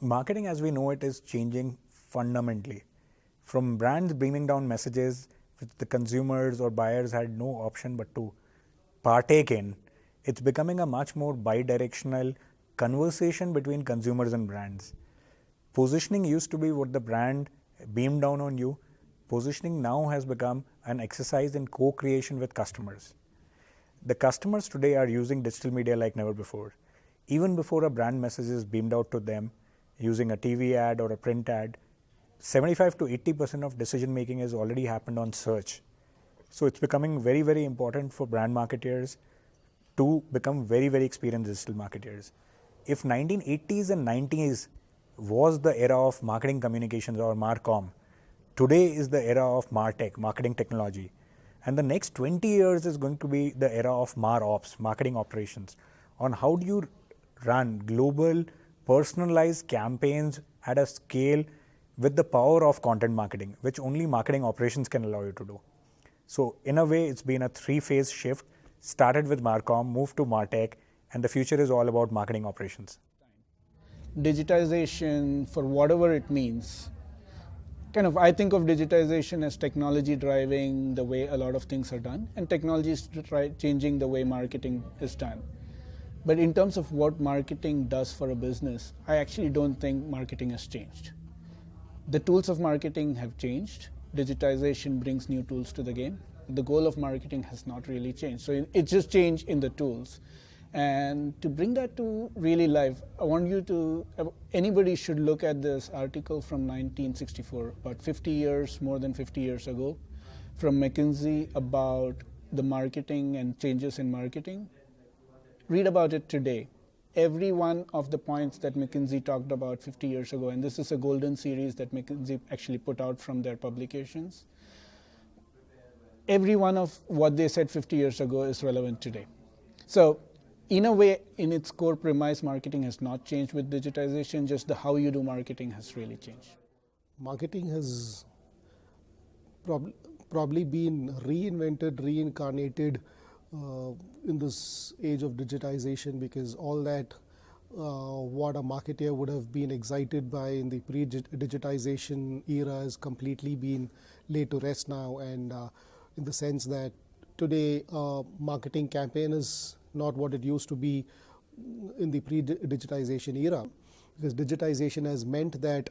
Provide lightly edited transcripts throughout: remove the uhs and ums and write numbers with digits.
Marketing as we know it is changing fundamentally. From brands beaming down messages which the consumers or buyers had no option but to partake in, it's becoming a much more bi-directional conversation between consumers and brands. Positioning used to be what the brand beamed down on you. Positioning now has become an exercise in co-creation with customers. The customers today are using digital media like never before. Even before a brand message is beamed out to them using a TV ad or a print ad, 75 to 80% of decision making has already happened on search. So it's becoming very, very important for brand marketers to become very, very experienced digital marketers. If 1980s and 90s was the era of marketing communications or MarCom, today is the era of MarTech, marketing technology. And the next 20 years is going to be the era of MarOps, marketing operations, on how do you run global personalized campaigns at a scale with the power of content marketing, which only marketing operations can allow you to do. So in a way, it's been a three-phase shift, started with MarCom, moved to MarTech, and the future is all about marketing operations. Digitization, for whatever it means, I think of digitization as technology driving the way a lot of things are done, and technology is changing the way marketing is done. But in terms of what marketing does for a business, I actually don't think marketing has changed. The tools of marketing have changed. Digitization brings new tools to the game. The goal of marketing has not really changed. So it's just change in the tools. And to bring that to really life, I want you to, anybody should look at this article from 1964, about 50 years, more than 50 years ago, from McKinsey about the marketing and changes in marketing. Read about it today. Every one of the points that McKinsey talked about 50 years ago, and this is a golden series that McKinsey actually put out from their publications, every one of what they said 50 years ago is relevant today. So in a way, in its core premise, marketing has not changed with digitization, just the how you do marketing has really changed. Marketing has probably been reinvented, reincarnated in this age of digitization, because all that what a marketer would have been excited by in the pre-digitization era has completely been laid to rest now, and in the sense that today marketing campaign is not what it used to be in the pre-digitization era, because digitization has meant that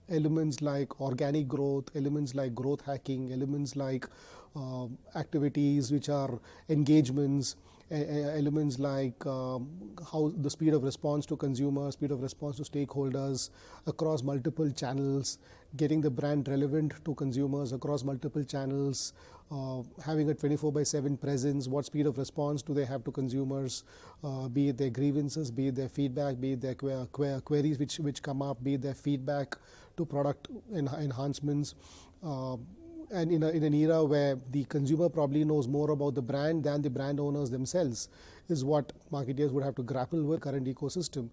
elements like organic growth, elements like growth hacking, elements like activities which are engagements, elements like how the speed of response to consumers, speed of response to stakeholders across multiple channels, getting the brand relevant to consumers across multiple channels, having a 24/7 presence, what speed of response do they have to consumers, be it their grievances, be it their feedback, be it their queries which come up, be it their feedback to product enhancements. And in an era where the consumer probably knows more about the brand than the brand owners themselves, is what marketers would have to grapple with current ecosystem.